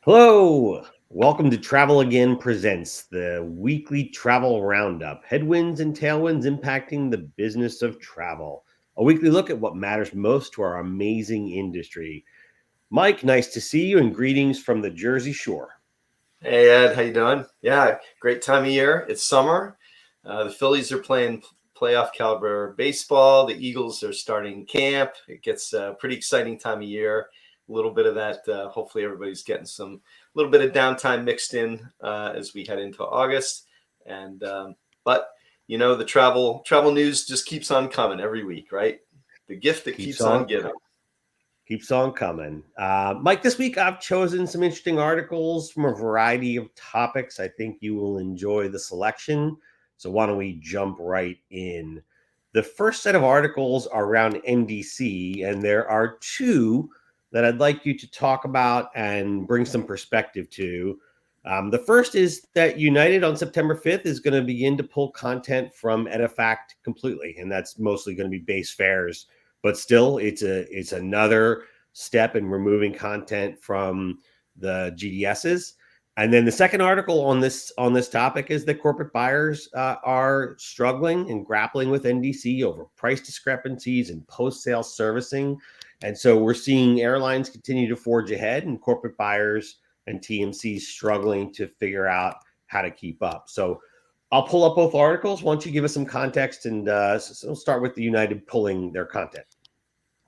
Hello, welcome to Travel Again Presents, the weekly travel roundup, headwinds and tailwinds impacting the business of travel. A weekly look at what matters most to our amazing industry. Mike, nice to see you and greetings from the Jersey Shore. Hey Ed, how you doing? Yeah, great time of year. It's summer. The Phillies are playing playoff caliber baseball. The Eagles are starting camp. It gets a pretty exciting time of year. A little bit of that. Hopefully, everybody's getting some little bit of downtime mixed in as we head into August. And but the travel news just keeps on coming every week, right? The gift that Keeps keeps on on giving. keeps on coming. Mike, this week I've chosen some interesting articles from a variety of topics. I think you will enjoy the selection. So why don't we jump right in? The first set of articles are around NDC, and there are two that I'd like you to talk about and bring some perspective to. The first is that United on September 5th is going to begin to pull content from Edifact completely, and that's mostly going to be base fares. But still, it's another step in removing content from the GDSs. And then the second article on this topic is that corporate buyers are struggling and grappling with NDC over price discrepancies and post-sale servicing. And so we're seeing airlines continue to forge ahead, and corporate buyers and TMCs struggling to figure out how to keep up. So I'll pull up both articles. Why don't you give us some context, and so we'll start with the United pulling their content.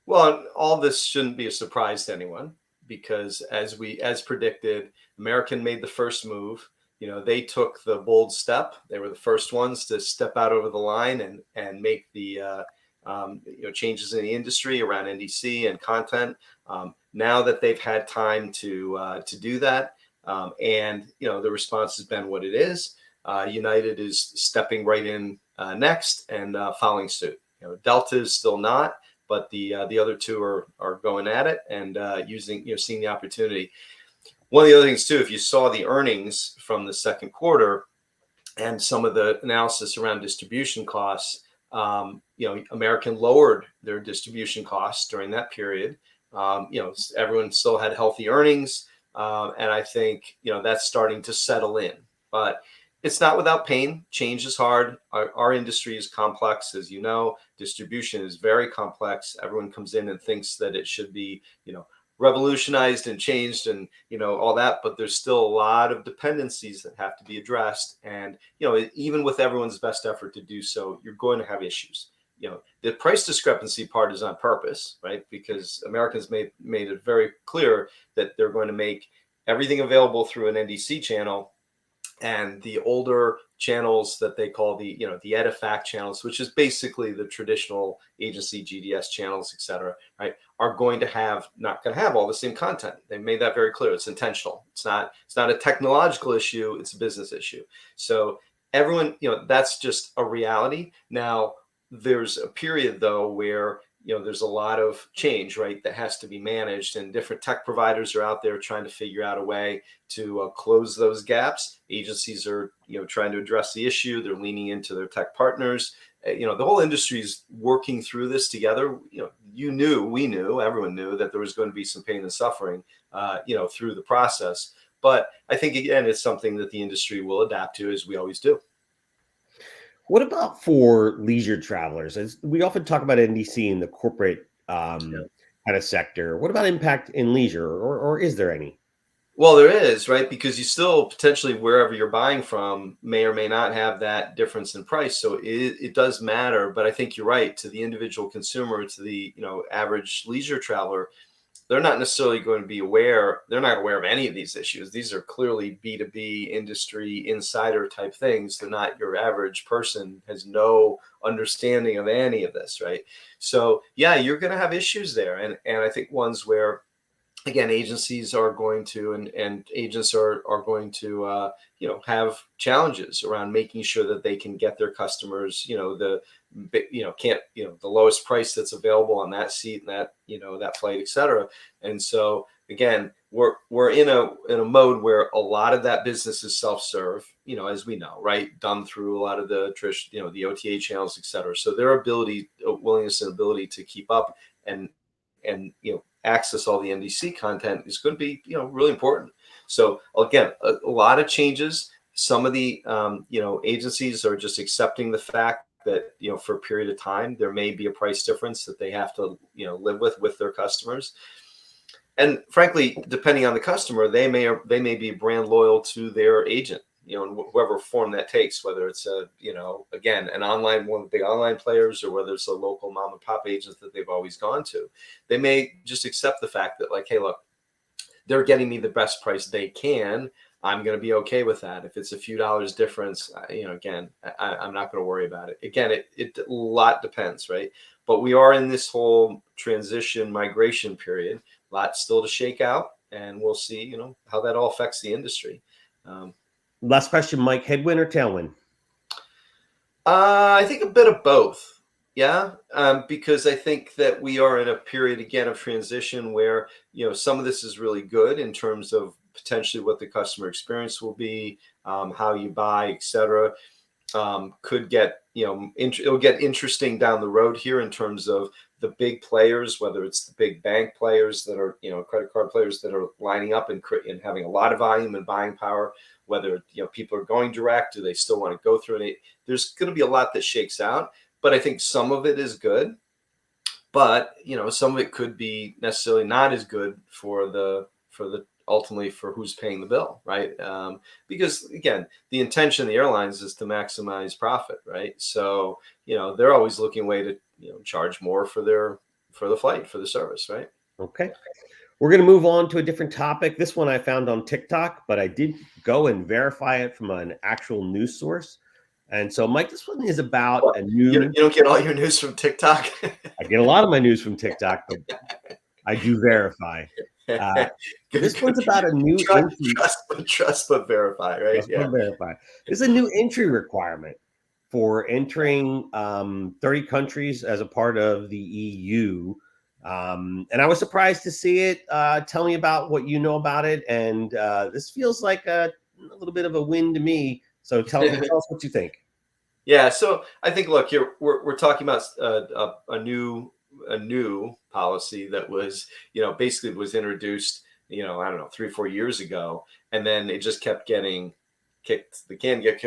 Well, all this shouldn't be a surprise to anyone because as predicted, American made the first move. They took the bold step. They were the first ones to step out over the line and make the changes in the industry around NDC and content. Now that they've had time to do that, and the response has been what it is. United is stepping right in next and following suit. Delta is still not, but the other two are going at it and seeing the opportunity. One of the other things too, if you saw the earnings from the second quarter and some of the analysis around distribution costs, American lowered their distribution costs during that period. Everyone still had healthy earnings, and I think that's starting to settle in, but it's not without pain. Change is hard. Our industry is complex, as you know. Distribution is very complex. Everyone comes in and thinks that it should be, revolutionized and changed and, all that. But there's still a lot of dependencies that have to be addressed. And, even with everyone's best effort to do so, you're going to have issues. The price discrepancy part is on purpose, right? Because Americans made it very clear that they're going to make everything available through an NDC channel, and the older channels that they call the Edifact channels, which is basically the traditional agency GDS channels, et cetera, right, are not going to have all the same content. They made that very clear. It's intentional. It's not a technological issue. It's a business issue. So everyone, that's just a reality. Now, there's a period though where there's a lot of change, right, that has to be managed, and different tech providers are out there trying to figure out a way to close those gaps. Agencies are, trying to address the issue. They're leaning into their tech partners. The whole industry is working through this together. We knew, everyone knew that there was going to be some pain and suffering, through the process. But I think, again, it's something that the industry will adapt to, as we always do. What about for leisure travelers? As we often talk about NDC in the corporate Yeah. kind of sector, what about impact in leisure, or is there any? Well, there is, right? Because you still potentially, wherever you're buying from, may or may not have that difference in price. So it does matter. But I think you're right. To the individual consumer, to the average leisure traveler, they're not necessarily going to be aware. They're not aware of any of these issues. These are clearly B2B industry insider type things. They're not, your average person has no understanding of any of this, right? So yeah, you're going to have issues there, and I think ones where, again, agencies are going to, and agents are going to have challenges around making sure that they can get their customers the lowest price that's available on that seat and that flight, etc. And so again, we're in a mode where a lot of that business is self-serve, as we know, right, done through a lot of the the OTA channels, etc. So their willingness and ability to keep up and access all the NDC content is going to be really important. So again, a lot of changes. Some of the agencies are just accepting the fact that for a period of time there may be a price difference that they have to live with their customers. And frankly, depending on the customer, they may be brand loyal to their agent, in whoever form that takes, whether it's again, one of the big online players, or whether it's a local mom and pop agent that they've always gone to. They may just accept the fact that, like, hey, look, they're getting me the best price they can. I'm going to be okay with that. If it's a few dollars difference, again, I'm not going to worry about it. Again, it a lot depends, right? But we are in this whole transition migration period. A lot still to shake out, and we'll see, how that all affects the industry. Last question, Mike, headwind or tailwind? I think a bit of both. Yeah, because I think that we are in a period again of transition where some of this is really good in terms of potentially what the customer experience will be, how you buy, etc. Could get it'll get interesting down the road here in terms of the big players, whether it's the big bank players that are credit card players that are lining up and having a lot of volume and buying power. Whether people are going direct, do they still want to go through it? There's going to be a lot that shakes out. But I think some of it is good, but some of it could be necessarily not as good for the ultimately for who's paying the bill, right? Because again, the intention of the airlines is to maximize profit, right? So they're always looking a way to charge more for the flight, for the service, right? Okay. We're going to move on to a different topic. This one I found on TikTok, but I did go and verify it from an actual news source. And so, Mike, this one is about a new. You don't get all your news from TikTok. I get a lot of my news from TikTok, but I do verify. This one's about a new trust but verify, right? Trust but verify. This is a new entry requirement for entering 30 countries as a part of the EU. And I was surprised to see it. Tell me about what you know about it. And this feels like a little bit of a win to me. So tell us what you think. Yeah, so I think, look, here we're talking about a new policy that was basically was introduced I don't know 3 or 4 years ago, and then it just kept getting kicked. The can get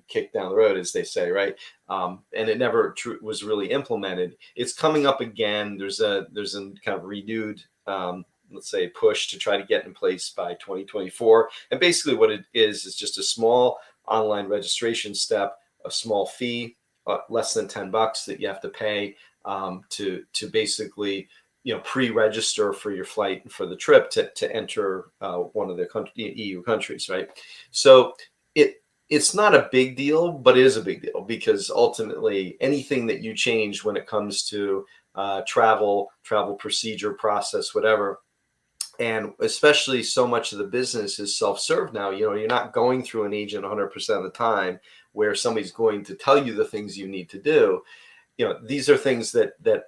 kicked down the road, as they say, right? And it never was really implemented. It's coming up again. There's a kind of renewed let's say push to try to get in place by 2024. And basically what it is just a small online registration step, a small fee, less than $10 that you have to pay to basically pre-register for your flight and for the trip to enter one of the EU countries, right? So it's not a big deal, but it is a big deal because ultimately anything that you change when it comes to travel procedure, process, whatever. And especially so much of the business is self-serve now. You're not going through an agent 100% of the time where somebody's going to tell you the things you need to do. These are things that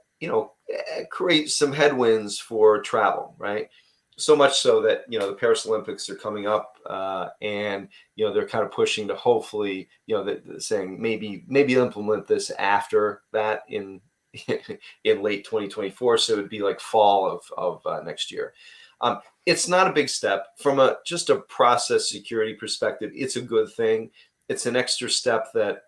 create some headwinds for travel, right? So much so that the Paris Olympics are coming up, and they're kind of pushing to hopefully saying maybe implement this after that in late 2024. So it would be like fall of next year. It's not a big step from just a process security perspective. It's a good thing. It's an extra step that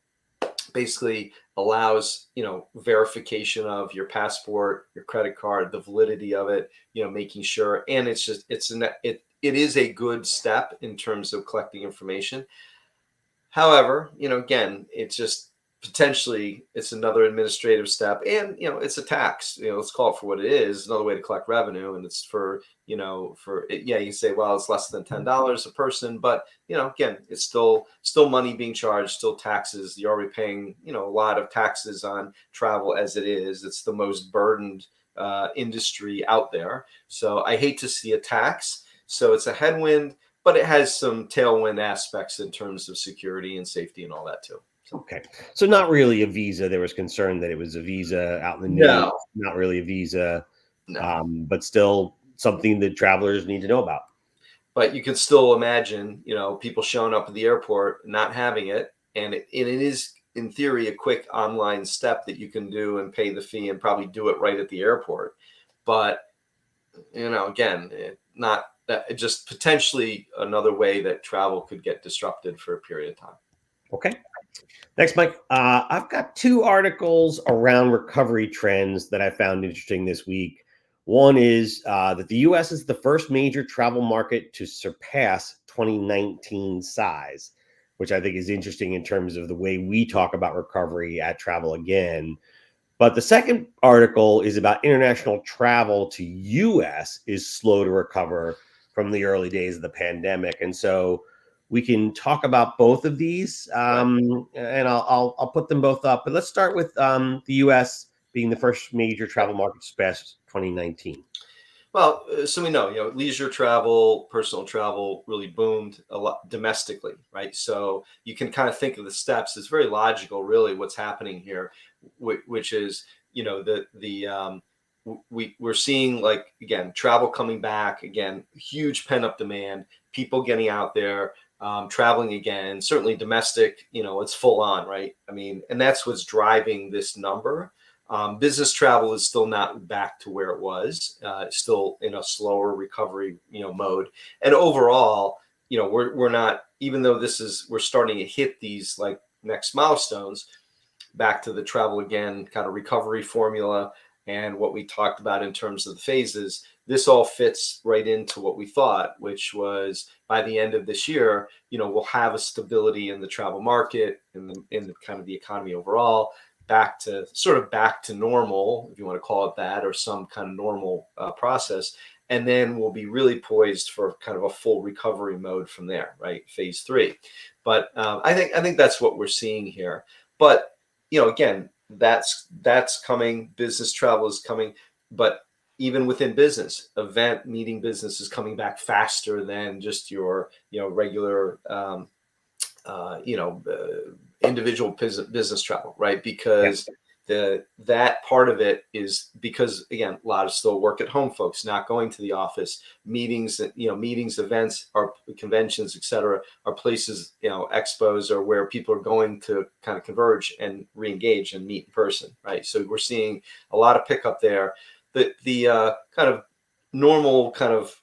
basically allows verification of your passport, your credit card, the validity of it, making sure. And it is a good step in terms of collecting information. However, again, it's just potentially it's another administrative step, and it's a tax. Let's call it for what it is, another way to collect revenue. And it's for you can say, well, it's less than $10 a person, but again, it's still money being charged, still taxes. You're already paying a lot of taxes on travel as it is. It's the most burdened industry out there. So I hate to see a tax. So it's a headwind, but it has some tailwind aspects in terms of security and safety and all that too. Okay. So not really a visa. There was concern that it was a visa out in the news. No. Not really a visa, No. But still something that travelers need to know about. But you can still imagine, people showing up at the airport, not having it. And it is, in theory, a quick online step that you can do and pay the fee and probably do it right at the airport. But again, not that, just potentially another way that travel could get disrupted for a period of time. Okay. Next, Mike, I've got two articles around recovery trends that I found interesting this week. One is that the U.S. is the first major travel market to surpass 2019 size, which I think is interesting in terms of the way we talk about recovery at Travel Again. But the second article is about international travel to U.S. is slow to recover from the early days of the pandemic. And so we can talk about both of these, and I'll put them both up. But let's start with the U.S. being the first major travel market to surpass 2019. Well, so we know, leisure travel, personal travel really boomed a lot domestically, right? So you can kind of think of the steps. It's very logical, really, what's happening here, which is, we're seeing, like, again, travel coming back again, huge pent up demand, people getting out there, traveling again. Certainly domestic, it's full on, right? I mean, and that's what's driving this number. Business travel is still not back to where it was. Still in a slower recovery, mode. And overall, we're not, even though we're starting to hit these like next milestones, back to the Travel Again kind of recovery formula and what we talked about in terms of the phases. This all fits right into what we thought, which was by the end of this year, we'll have a stability in the travel market, in the kind of the economy overall, back to normal, if you want to call it that, or some kind of normal process. And then we'll be really poised for kind of a full recovery mode from there, right? Phase 3. But I think that's what we're seeing here. But again, that's coming. Business travel is coming, but even within business, event meeting business is coming back faster than just your regular individual business travel, right? Because that part of it is because, again, a lot of still work at home folks, not going to the office. Meetings, events, or conventions, etc., are places, expos, or where people are going to kind of converge and re-engage and meet in person, right? So we're seeing a lot of pickup there. The kind of normal kind of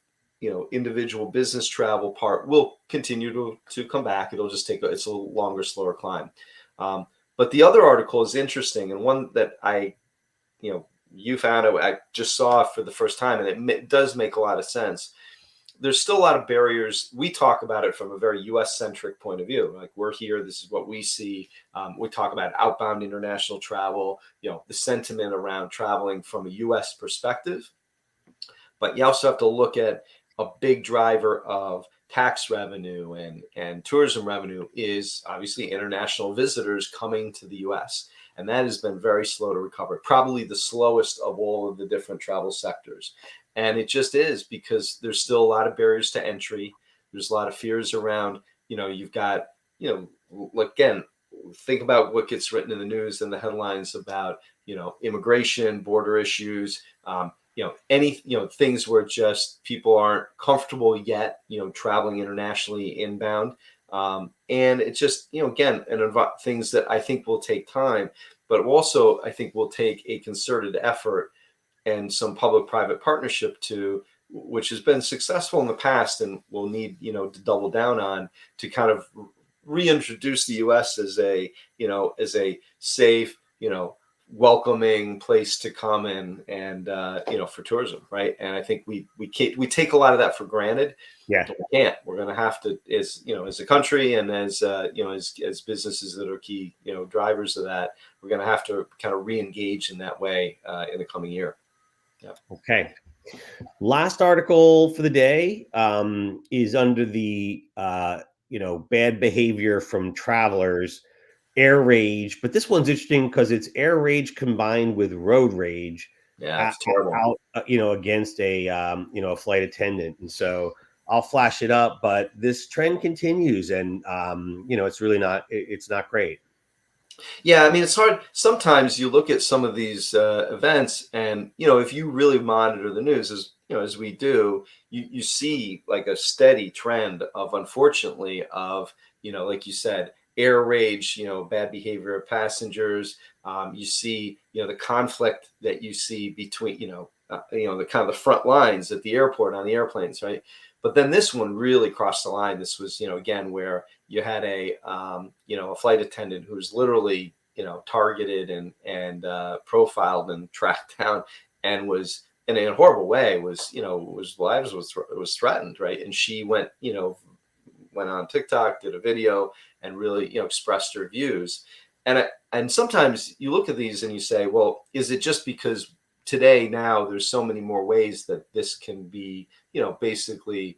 individual business travel part will continue to come back. It'll just it's a little longer, slower climb. But the other article is interesting, and one that you found, I just saw for the first time, and it does make a lot of sense. There's still a lot of barriers. We talk about it from a very U.S. centric point of view. Like, we're here, this is what we see. We talk about outbound international travel, the sentiment around traveling from a U.S. perspective. But you also have to look at a big driver of tax revenue and tourism revenue is obviously international visitors coming to the U.S. And that has been very slow to recover, probably the slowest of all of the different travel sectors. And it just is because there's still a lot of barriers to entry. There's a lot of fears around, you've got, again, think about what gets written in the news and the headlines about, immigration, border issues, things where just people aren't comfortable yet, traveling internationally inbound. And it's just, again, things that I think will take time, but also I think will take a concerted effort and some public-private partnership which has been successful in the past and will need, to double down on, to kind of reintroduce the U.S. as a safe, welcoming place to come in and for tourism, right? And I think we take a lot of that for granted. Yeah, we can't. We're going to have to, as a country, and as as businesses that are key drivers of that, we're going to have to kind of re-engage in that way in the coming year. Yeah. Okay. Last article for the day is under the bad behavior from travelers, air rage. But this one's interesting because it's air rage combined with road rage. Yeah, it's terrible. Against a flight attendant. And so I'll flash it up, but this trend continues, and it's really not. It's not great. Yeah, I mean, it's hard. Sometimes you look at some of these events, and if you really monitor the news, as we do, you see like a steady trend of, unfortunately, of like you said, air rage, bad behavior of passengers. You see, the conflict that you see between, the kind of the front lines at the airport on the airplanes, right? But then this one really crossed the line. This was, again, where you had a flight attendant who was literally, targeted and profiled and tracked down, and was in a horrible way, was lives was threatened, right? And she went on TikTok, did a video, and really expressed her views. And sometimes you look at these and you say, well, is it just because today now there's so many more ways that this can be, basically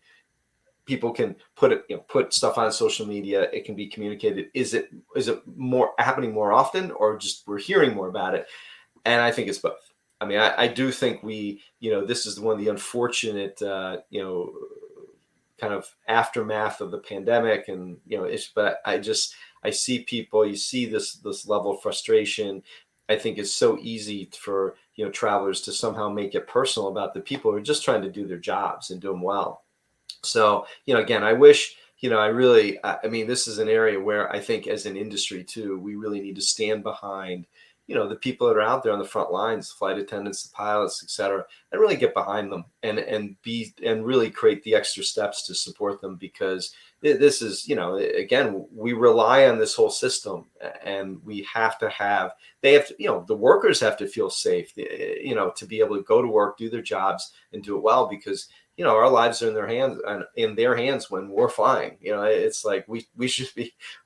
people can put stuff on social media, it can be communicated. Is it more happening more often, or just we're hearing more about it? And I think it's both. I mean, I do think this is one of the unfortunate, kind of aftermath of the pandemic, and but I see people, you see this level of frustration. I think it's so easy for travelers to somehow make it personal about the people who are just trying to do their jobs and do them well. So again, I wish, I mean, this is an area where I think as an industry too, we really need to stand behind the people that are out there on the front lines, flight attendants, the pilots, et cetera, and really get behind them and really create the extra steps to support them, because this is, again, we rely on this whole system, and we have to have, they have to, the workers have to feel safe, to be able to go to work, do their jobs, and do it well, because our lives are in their hands when we're flying. It's like we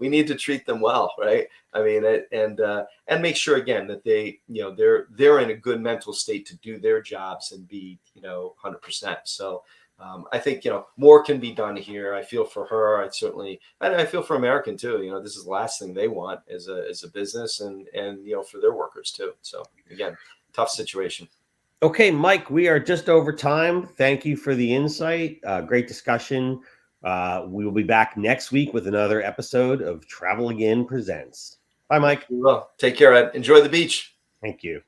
need to treat them well, right? I mean, and make sure again that they, they're in a good mental state to do their jobs and be, 100%. So I think more can be done here. I feel for her. I feel for American too. This is the last thing they want as a business, and for their workers too. So again, tough situation. Okay, Mike, we are just over time. Thank you for the insight. Great discussion. We will be back next week with another episode of Travel Again Presents. Bye, Mike. Well, take care, Ed. Enjoy the beach. Thank you.